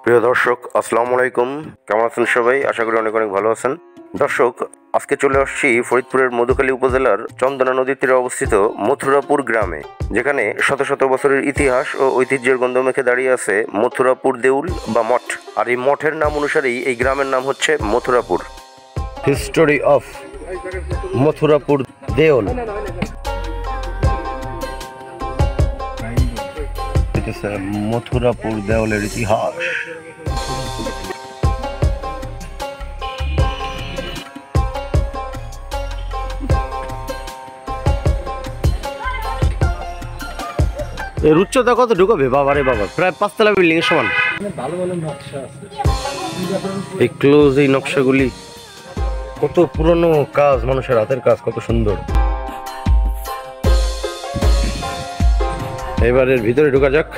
প্রিয় দর্শক, আসসালামু আলাইকুম। কেমন আছেন সবাই? আশা করি অনেক অনেক ভালো আছেন। দর্শক, আজকে চলে আসছি ফরিদপুরের মধুখালী উপজেলার চন্দনা নদীর তীরে অবস্থিত মথুরাপুর গ্রামে, যেখানে শত শত বছরের ইতিহাস ও ঐতিহ্যের গন্ধ মেখে দাঁড়িয়ে আছে মথুরাপুর দেউল বা মঠ। আর এই মঠের নাম অনুসারেই এই গ্রামের নাম হচ্ছে মথুরাপুর। হিস্টোরি অফ মথুরাপুর দেউল। মথুরাপুর দেওয়ালের ইতিহাস। এর উচ্চতা কত ঢুকবে? বাবা রে বাবা, প্রায় 5 তলা বিল্ডিং এর সমান। ভালো ভালো নকশা আছে। এই ক্লোজ এই নকশাগুলি কত পুরনো কাজ, মানুষের হাতের কাজ, কত সুন্দর। এবারের ভিতরে ঢোকা যাক।